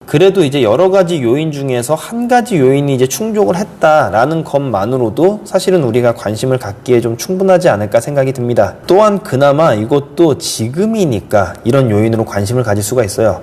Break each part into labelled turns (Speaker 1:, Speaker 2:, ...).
Speaker 1: 그래도 이제 여러 가지 요인 중에서 한 가지 요인이 이제 충족을 했다라는 것만으로도 사실은 우리가 관심을 갖기에 좀 충분하지 않을까 생각이 듭니다. 또한 그나마 이것도 지금이니까 이런 요인으로 관심을 가질 수가 있어요.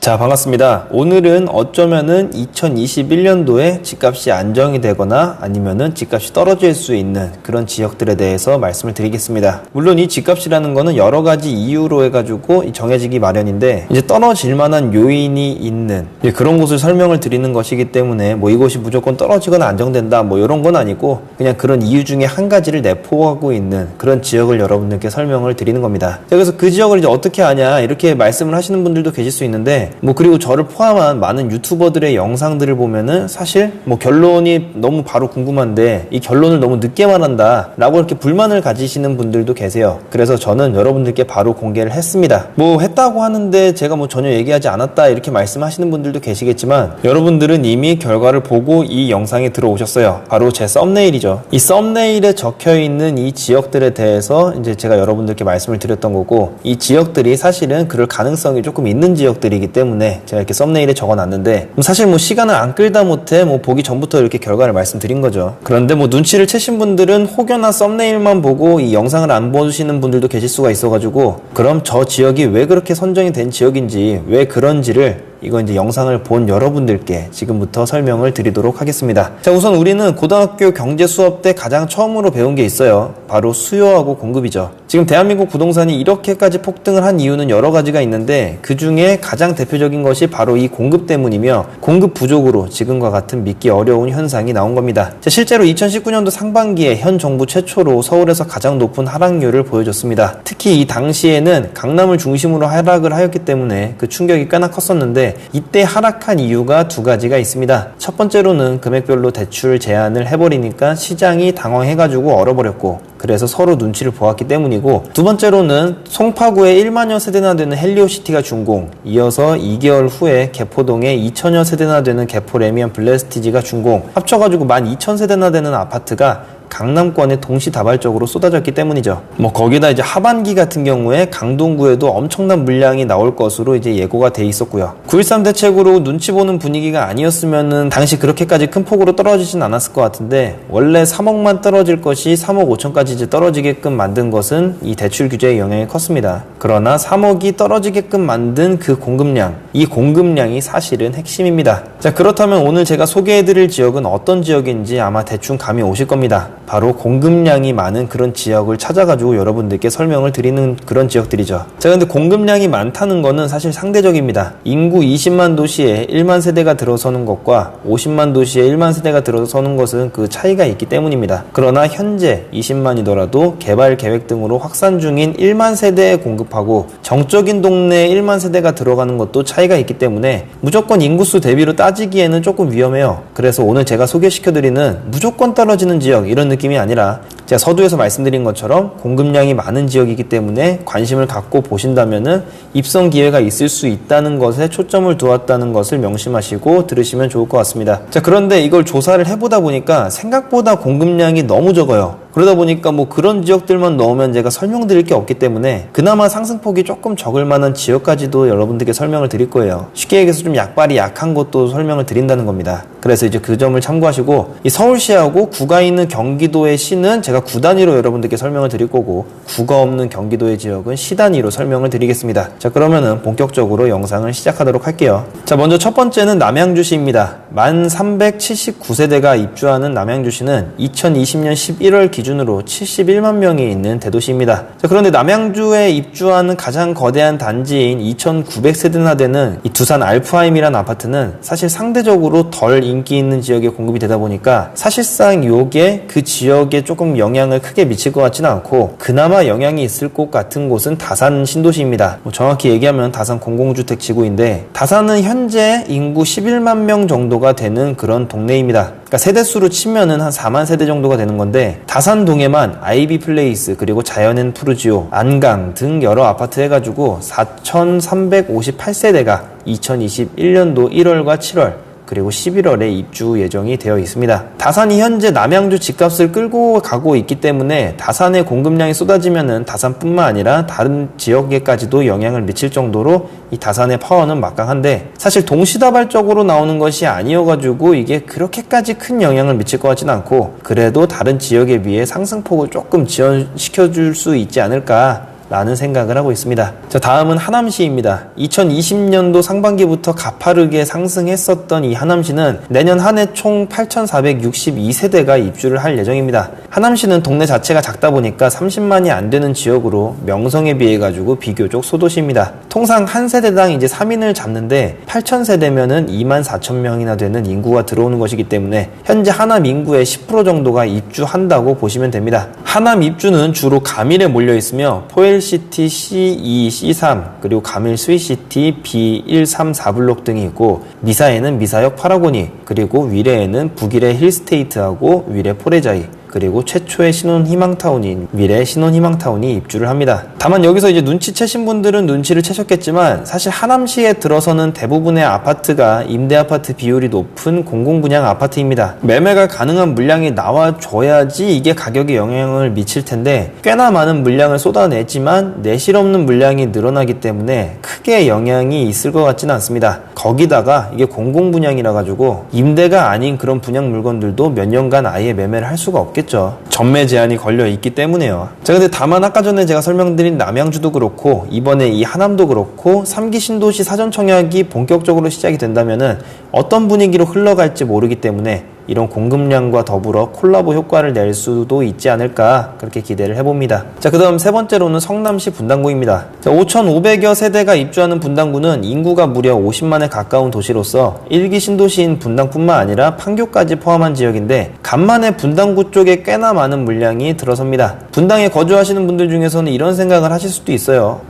Speaker 1: 자, 반갑습니다. 오늘은 어쩌면은 2021년도에 집값이 안정이 되거나 아니면은 집값이 떨어질 수 있는 그런 지역들에 대해서 말씀을 드리겠습니다. 물론 이 집값이라는 거는 여러 가지 이유로 해가지고 정해지기 마련인데 이제 떨어질 만한 요인이 있는 그런 곳을 설명을 드리는 것이기 때문에 뭐 이곳이 무조건 떨어지거나 안정된다 뭐 이런 건 아니고 그냥 그런 이유 중에 한 가지를 내포하고 있는 그런 지역을 여러분들께 설명을 드리는 겁니다. 자, 그래서 그 지역을 이제 어떻게 아냐 이렇게 말씀을 하시는 분들도 계실 수 있는데 그리고 저를 포함한 많은 유튜버들의 영상들을 보면은 사실 결론이 너무 바로 궁금한데 이 결론을 너무 늦게 말한다 라고 이렇게 불만을 가지시는 분들도 계세요. 그래서 저는 여러분들께 바로 공개를 했습니다. 했다고 하는데 제가 전혀 얘기하지 않았다 이렇게 말씀하시는 분들도 계시겠지만 여러분들은 이미 결과를 보고 이 영상에 들어오셨어요. 바로 제 썸네일이죠. 이 썸네일에 적혀있는 이 지역들에 대해서 이제 제가 여러분들께 말씀을 드렸던 거고 이 지역들이 사실은 그럴 가능성이 조금 있는 지역들이기 때문에 제가 이렇게 썸네일에 적어놨는데 사실 시간을 안 끌다 못해 보기 전부터 이렇게 결과를 말씀드린 거죠. 그런데 눈치를 채신 분들은 혹여나 썸네일만 보고 이 영상을 안 보시는 분들도 계실 수가 있어가지고 그럼 저 지역이 왜 그렇게 선정이 된 지역인지 왜 그런지를 이거 이제 영상을 본 여러분들께 지금부터 설명을 드리도록 하겠습니다. 자, 우선 우리는 고등학교 경제 수업 때 가장 처음으로 배운 게 있어요. 바로 수요하고 공급이죠. 지금 대한민국 부동산이 이렇게까지 폭등을 한 이유는 여러 가지가 있는데 그 중에 가장 대표적인 것이 바로 이 공급 때문이며 공급 부족으로 지금과 같은 믿기 어려운 현상이 나온 겁니다. 자, 실제로 2019년도 상반기에 현 정부 최초로 서울에서 가장 높은 하락률을 보여줬습니다. 특히 이 당시에는 강남을 중심으로 하락을 하였기 때문에 그 충격이 꽤나 컸었는데 이때 하락한 이유가 두 가지가 있습니다. 첫 번째로는 금액별로 대출 제한을 해버리니까 시장이 당황해가지고 얼어버렸고 그래서 서로 눈치를 보았기 때문이고 두 번째로는 송파구에 1만여 세대나 되는 헬리오시티가 준공, 이어서 2개월 후에 개포동에 2천여 세대나 되는 개포레미안 블레스티지가 준공, 합쳐가지고 12,000세대나 되는 아파트가 강남권에 동시다발적으로 쏟아졌기 때문이죠. 거기다 이제 하반기 같은 경우에 강동구에도 엄청난 물량이 나올 것으로 이제 예고가 돼 있었고요. 9.13 대책으로 눈치 보는 분위기가 아니었으면은 당시 그렇게까지 큰 폭으로 떨어지진 않았을 것 같은데 원래 3억만 떨어질 것이 3억 5천까지 이제 떨어지게끔 만든 것은 이 대출 규제의 영향이 컸습니다. 그러나 3억이 떨어지게끔 만든 그 공급량, 이 공급량이 사실은 핵심입니다. 자, 그렇다면 오늘 제가 소개해드릴 지역은 어떤 지역인지 아마 대충 감이 오실 겁니다. 바로 공급량이 많은 그런 지역을 찾아가지고 여러분들께 설명을 드리는 그런 지역들이죠. 자, 근데 공급량이 많다는 거는 사실 상대적입니다. 인구 20만 도시에 1만 세대가 들어서는 것과 50만 도시에 1만 세대가 들어서는 것은 그 차이가 있기 때문입니다. 그러나 현재 20만이더라도 개발 계획 등으로 확산 중인 1만 세대에 공급하고 정적인 동네에 1만 세대가 들어가는 것도 차이가 있기 때문에 무조건 인구수 대비로 따지기에는 조금 위험해요. 그래서 오늘 제가 소개시켜드리는 무조건 떨어지는 지역 이런 느낌이 아니라 제가 서두에서 말씀드린 것처럼 공급량이 많은 지역이기 때문에 관심을 갖고 보신다면은 입성 기회가 있을 수 있다는 것에 초점을 두었다는 것을 명심하시고 들으시면 좋을 것 같습니다. 자, 그런데 이걸 조사를 해보다 보니까 생각보다 공급량이 너무 적어요. 그러다 보니까 그런 지역들만 넣으면 제가 설명드릴 게 없기 때문에 그나마 상승폭이 조금 적을 만한 지역까지도 여러분들께 설명을 드릴 거예요. 쉽게 얘기해서 좀 약발이 약한 것도 설명을 드린다는 겁니다. 그래서 이제 그 점을 참고하시고 이 서울시하고 구가 있는 경기도의 시는 제가 구 단위로 여러분들께 설명을 드릴 거고 구가 없는 경기도의 지역은 시 단위로 설명을 드리겠습니다. 자, 그러면은 본격적으로 영상을 시작하도록 할게요. 자, 먼저 첫 번째는 남양주시입니다. 1379세대가 입주하는 남양주시는 2020년 11월 기준으로 71만 명이 있는 대도시입니다. 자, 그런데 남양주에 입주하는 가장 거대한 단지인 2,900세대나 되는 이 두산 알프하임이라는 아파트는 사실 상대적으로 덜 인기 있는 지역에 공급이 되다 보니까 사실상 요게 그 지역에 조금 영향을 크게 미칠 것 같지는 않고 그나마 영향이 있을 것 같은 곳은 다산 신도시입니다. 정확히 얘기하면 다산 공공주택 지구인데 다산은 현재 인구 11만 명 정도가 되는 그런 동네입니다. 그러니까 세대수로 치면은 한 4만 세대 정도가 되는 건데 다산동에만 아이비 플레이스 그리고 자연앤 푸르지오, 안강 등 여러 아파트 해가지고 4,358세대가 2021년도 1월과 7월 그리고 11월에 입주 예정이 되어 있습니다. 다산이 현재 남양주 집값을 끌고 가고 있기 때문에 다산의 공급량이 쏟아지면은 다산뿐만 아니라 다른 지역에까지도 영향을 미칠 정도로 이 다산의 파워는 막강한데, 사실 동시다발적으로 나오는 것이 아니어가지고 이게 그렇게까지 큰 영향을 미칠 것 같진 않고, 그래도 다른 지역에 비해 상승폭을 조금 지연시켜줄 수 있지 않을까 라는 생각을 하고 있습니다. 자, 다음은 하남시입니다. 2020년도 상반기부터 가파르게 상승했었던 이 하남시는 내년 한 해 총 8,462세대가 입주를 할 예정입니다. 하남시는 동네 자체가 작다 보니까 30만이 안 되는 지역으로 명성에 비해 가지고 비교적 소도시입니다. 통상 한 세대당 이제 3인을 잡는데 8,000세대면은 24,000명이나 되는 인구가 들어오는 것이기 때문에 현재 하남 인구의 10% 정도가 입주한다고 보시면 됩니다. 하남 입주는 주로 가밀에 몰려 있으며 포엘시티 C2, C3, 그리고 가밀 스위시티 B1, 3, 4블록 등이 있고, 미사에는 미사역 파라고니, 그리고 위례에는 북위례 힐스테이트하고 위례 포레자이, 그리고 최초의 신혼희망타운인 위례 신혼희망타운이 입주를 합니다. 다만 여기서 이제 눈치채신 분들은 눈치를 채셨겠지만, 사실 하남시에 들어서는 대부분의 아파트가 임대아파트 비율이 높은 공공분양 아파트입니다. 매매가 가능한 물량이 나와줘야지 이게 가격에 영향을 미칠 텐데, 꽤나 많은 물량을 쏟아내지만 내실 없는 물량이 늘어나기 때문에 크게 영향이 있을 것 같지는 않습니다. 거기다가 이게 공공분양이라 가지고 임대가 아닌 그런 분양 물건들도 몇 년간 아예 매매를 할 수가 없겠죠. 전매 제한이 걸려 있기 때문에요. 자, 근데 다만 아까 전에 제가 설명드린 남양주도 그렇고 이번에 이 하남도 그렇고 3기 신도시 사전 청약이 본격적으로 시작이 된다면은 어떤 분위기로 흘러갈지 모르기 때문에 이런 공급량과 더불어 콜라보 효과를 낼 수도 있지 않을까, 그렇게 기대를 해봅니다. 자, 그 다음 세 번째로는 성남시 분당구입니다. 5,500여 세대가 입주하는 분당구는 인구가 무려 50만에 가까운 도시로서 1기 신도시인 분당뿐만 아니라 판교까지 포함한 지역인데, 간만에 분당구 쪽에 꽤나 많은 물량이 들어섭니다. 분당에 거주하시는 분들 중에서는 이런 생각을 하실 수도 있어요.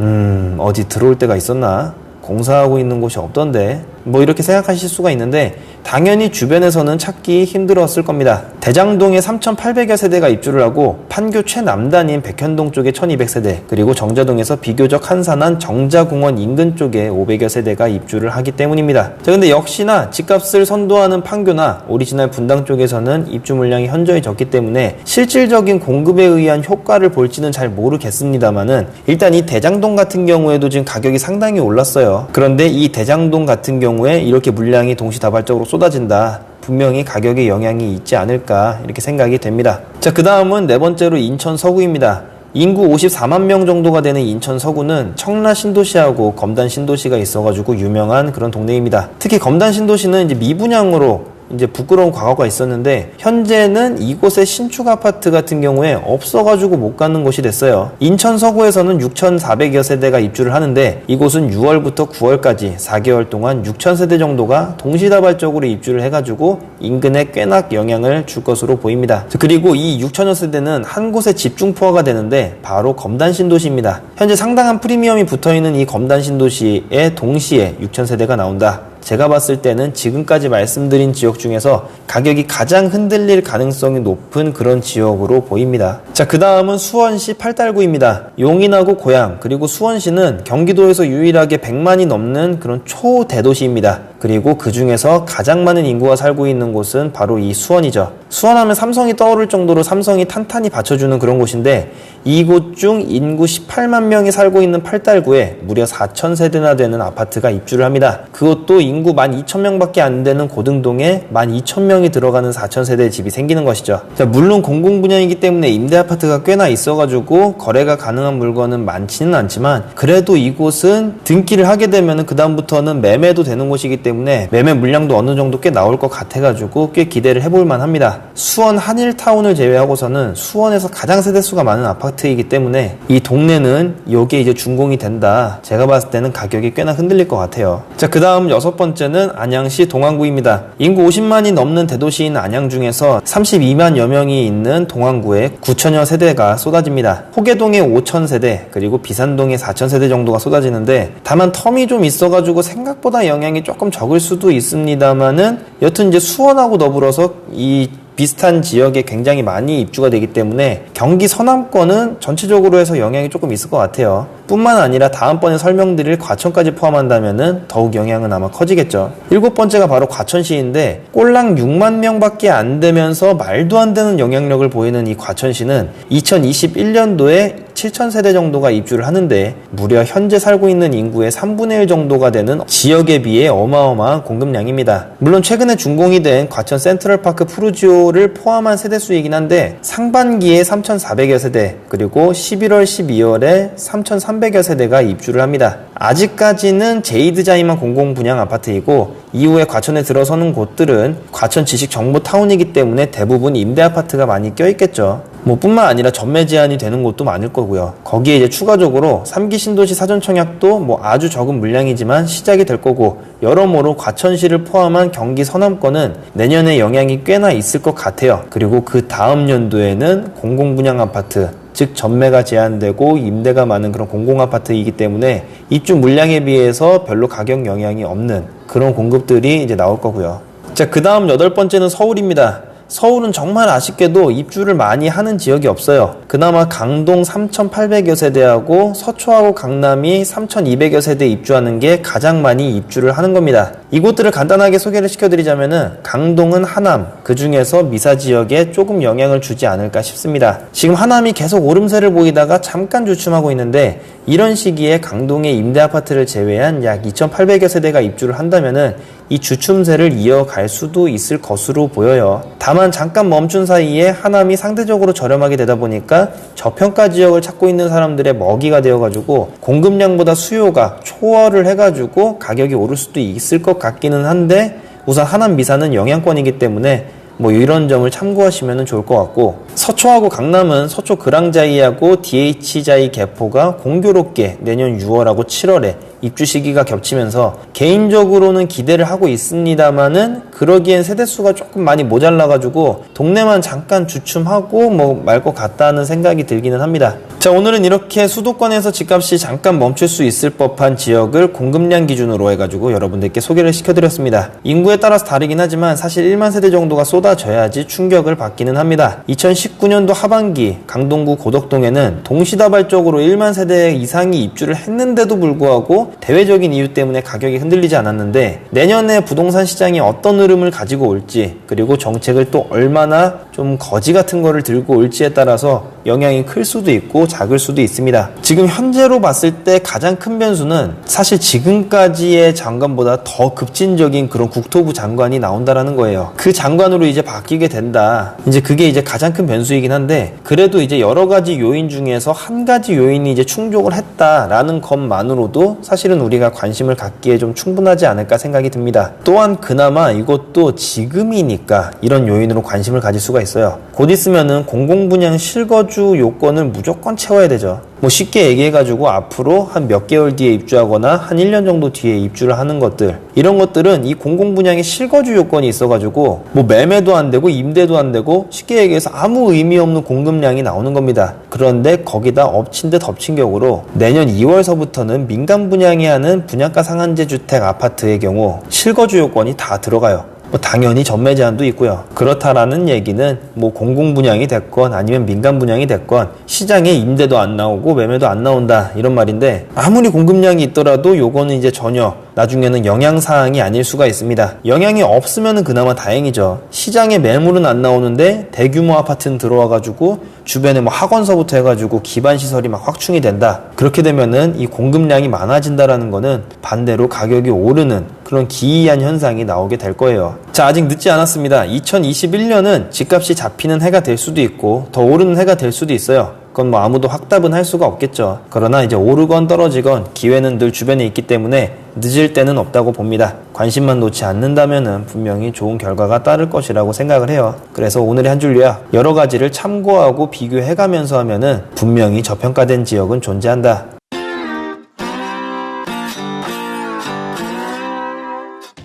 Speaker 1: 어디 들어올 데가 있었나? 공사하고 있는 곳이 없던데, 뭐 이렇게 생각하실 수가 있는데, 당연히 주변에서는 찾기 힘들었을 겁니다. 대장동에 3,800여 세대가 입주를 하고 판교 최남단인 백현동 쪽에 1,200세대, 그리고 정자동에서 비교적 한산한 정자공원 인근 쪽에 500여 세대가 입주를 하기 때문입니다. 자, 근데 역시나 집값을 선도하는 판교나 오리지널 분당 쪽에서는 입주 물량이 현저히 적기 때문에 실질적인 공급에 의한 효과를 볼지는 잘 모르겠습니다만은, 일단 이 대장동 같은 경우에도 지금 가격이 상당히 올랐어요. 그런데 이 대장동 같은 경우에 이렇게 물량이 동시다발적으로 쏟아진다, 분명히 가격에 영향이 있지 않을까, 이렇게 생각이 됩니다. 자, 그 다음은 네 번째로 인천 서구입니다. 인구 54만 명 정도가 되는 인천 서구는 청라 신도시하고 검단 신도시가 있어가지고 유명한 그런 동네입니다. 특히 검단 신도시는 이제 미분양으로 이제 부끄러운 과거가 있었는데, 현재는 이곳의 신축 아파트 같은 경우에 없어가지고 못 가는 곳이 됐어요. 인천 서구에서는 6,400여 세대가 입주를 하는데, 이곳은 6월부터 9월까지 4개월 동안 6,000세대 정도가 동시다발적으로 입주를 해가지고 인근에 꽤나 영향을 줄 것으로 보입니다. 그리고 이 6,000여 세대는 한 곳에 집중 포화가 되는데 바로 검단 신도시입니다. 현재 상당한 프리미엄이 붙어있는 이 검단 신도시에 동시에 6,000세대가 나온다. 제가 봤을 때는 지금까지 말씀드린 지역 중에서 가격이 가장 흔들릴 가능성이 높은 그런 지역으로 보입니다. 자, 그 다음은 수원시 팔달구입니다. 용인하고 고양, 그리고 수원시는 경기도에서 유일하게 100만이 넘는 그런 초대도시입니다. 그리고 그 중에서 가장 많은 인구가 살고 있는 곳은 바로 이 수원이죠. 수원하면 삼성이 떠오를 정도로 삼성이 탄탄히 받쳐주는 그런 곳인데, 이곳 중 인구 18만 명이 살고 있는 팔달구에 무려 4,000세대나 되는 아파트가 입주를 합니다. 그것도 인구 12,000명밖에 안 되는 고등동에 12,000명이 들어가는 4,000세대 집이 생기는 것이죠. 자, 물론 공공분양이기 때문에 임대아파트가 꽤나 있어가지고 거래가 가능한 물건은 많지는 않지만, 그래도 이곳은 등기를 하게 되면 그 다음부터는 매매도 되는 곳이기 때문에 매매 물량도 어느 정도 꽤 나올 것 같아가지고 꽤 기대를 해볼만 합니다. 수원 한일타운을 제외하고서는 수원에서 가장 세대수가 많은 아파트이기 때문에 이 동네는 요게 이제 준공이 된다. 제가 봤을 때는 가격이 꽤나 흔들릴 것 같아요. 자, 그 다음 여섯 번째는 안양시 동안구입니다. 인구 50만이 넘는 대도시인 안양 중에서 32만여 명이 있는 동안구에 9천여 세대가 쏟아집니다. 호계동에 5,000세대, 그리고 비산동에 4,000세대 정도가 쏟아지는데, 다만 텀이 좀 있어가지고 생각보다 영향이 조금 적을 수도 있습니다만은, 여튼 이제 수원하고 더불어서 이 비슷한 지역에 굉장히 많이 입주가 되기 때문에 경기 서남권은 전체적으로 해서 영향이 조금 있을 것 같아요. 뿐만 아니라 다음번에 설명드릴 과천까지 포함한다면은 더욱 영향은 아마 커지겠죠. 7번째가 바로 과천시인데 꼴랑 6만 명밖에 안 되면서 말도 안 되는 영향력을 보이는 이 과천시는 2021년도에 7,000세대 정도가 입주를 하는데 무려 현재 살고 있는 인구의 3분의 1 정도가 되는 지역에 비해 어마어마한 공급량입니다. 물론 최근에 준공이 된 과천 센트럴파크 푸르지오를 포함한 세대수이긴 한데 상반기에 3,400여 세대 그리고 11월 12월에 3,300여 세대가 입주를 합니다. 아직까지는 제이드자이만 공공분양 아파트이고 이후에 과천에 들어서는 곳들은 과천 지식정보타운이기 때문에 대부분 임대아파트가 많이 껴있겠죠. 뿐만 아니라 전매 제한이 되는 곳도 많을 거고요. 거기에 이제 추가적으로 3기 신도시 사전청약도 아주 적은 물량이지만 시작이 될 거고 여러모로 과천시를 포함한 경기 서남권은 내년에 영향이 꽤나 있을 것 같아요. 그리고 그 다음 연도에는 공공분양 아파트 즉 전매가 제한되고 임대가 많은 그런 공공아파트이기 때문에 입주 물량에 비해서 별로 가격 영향이 없는 그런 공급들이 이제 나올 거고요. 자, 그 다음 8번째는 서울입니다. 서울은 정말 아쉽게도 입주를 많이 하는 지역이 없어요. 그나마 강동 3,800여 세대하고 서초하고 강남이 3,200여 세대 입주하는 게 가장 많이 입주를 하는 겁니다. 이곳들을 간단하게 소개를 시켜드리자면은 강동은 하남, 그 중에서 미사 지역에 조금 영향을 주지 않을까 싶습니다. 지금 하남이 계속 오름세를 보이다가 잠깐 주춤하고 있는데 이런 시기에 강동의 임대아파트를 제외한 약 2,800여 세대가 입주를 한다면은 이 주춤세를 이어갈 수도 있을 것으로 보여요. 다만 잠깐 멈춘 사이에 하남이 상대적으로 저렴하게 되다 보니까 저평가 지역을 찾고 있는 사람들의 먹이가 되어가지고 공급량보다 수요가 초월을 해가지고 가격이 오를 수도 있을 것 같기는 한데 우선 하남 미사는 영향권이기 때문에 이런 점을 참고하시면 좋을 것 같고 서초하고 강남은 서초 그랑자이하고 DH자이 개포가 공교롭게 내년 6월하고 7월에 입주 시기가 겹치면서 개인적으로는 기대를 하고 있습니다만은 그러기엔 세대수가 조금 많이 모자라가지고 동네만 잠깐 주춤하고 말 것 같다는 생각이 들기는 합니다. 자, 오늘은 이렇게 수도권에서 집값이 잠깐 멈출 수 있을 법한 지역을 공급량 기준으로 해가지고 여러분들께 소개를 시켜드렸습니다. 인구에 따라서 다르긴 하지만 사실 1만 세대 정도가 쏟아져야지 충격을 받기는 합니다. 2019년도 하반기 강동구 고덕동에는 동시다발적으로 1만 세대 이상이 입주를 했는데도 불구하고 대외적인 이유 때문에 가격이 흔들리지 않았는데 내년에 부동산 시장이 어떤 흐름을 가지고 올지 그리고 정책을 또 얼마나 좀 거지 같은 거를 들고 올지에 따라서 영향이 클 수도 있고 작을 수도 있습니다. 지금 현재로 봤을 때 가장 큰 변수는 사실 지금까지의 장관보다 더 급진적인 그런 국토부 장관이 나온다라는 거예요. 그 장관으로 이제 바뀌게 된다. 이제 그게 이제 가장 큰 변수이긴 한데 그래도 이제 여러 가지 요인 중에서 한 가지 요인이 이제 충족을 했다라는 것만으로도 사실은 우리가 관심을 갖기에 좀 충분하지 않을까 생각이 듭니다. 또한 그나마 이것도 지금이니까 이런 요인으로 관심을 가질 수가 있어요. 곧 있으면은 공공분양 실거주 요건을 무조건 채워야 되죠. 쉽게 얘기해가지고 앞으로 한 몇 개월 뒤에 입주하거나 한 1년 정도 뒤에 입주를 하는 것들 이런 것들은 이 공공분양의 실거주 요건이 있어가지고 매매도 안 되고 임대도 안 되고 쉽게 얘기해서 아무 의미 없는 공급량이 나오는 겁니다. 그런데 거기다 엎친 데 덮친 격으로 내년 2월서부터는 민간 분양이 하는 분양가 상한제 주택 아파트의 경우 실거주 요건이 다 들어가요. 당연히 전매 제한도 있고요. 그렇다라는 얘기는 공공분양이 됐건 아니면 민간 분양이 됐건 시장에 임대도 안 나오고 매매도 안 나온다 이런 말인데 아무리 공급량이 있더라도 요거는 이제 전혀 나중에는 영향사항이 아닐 수가 있습니다. 영향이 없으면 그나마 다행이죠. 시장에 매물은 안 나오는데 대규모 아파트는 들어와가지고 주변에 학원서부터 해가지고 기반시설이 막 확충이 된다. 그렇게 되면은 이 공급량이 많아진다라는 거는 반대로 가격이 오르는 그런 기이한 현상이 나오게 될 거예요. 자, 아직 늦지 않았습니다. 2021년은 집값이 잡히는 해가 될 수도 있고 더 오르는 해가 될 수도 있어요. 그건 아무도 확답은 할 수가 없겠죠. 그러나 이제 오르건 떨어지건 기회는 늘 주변에 있기 때문에 늦을 때는 없다고 봅니다. 관심만 놓지 않는다면은 분명히 좋은 결과가 따를 것이라고 생각을 해요. 그래서 오늘의 한 줄 요약 여러 가지를 참고하고 비교해가면서 하면은 분명히 저평가된 지역은 존재한다.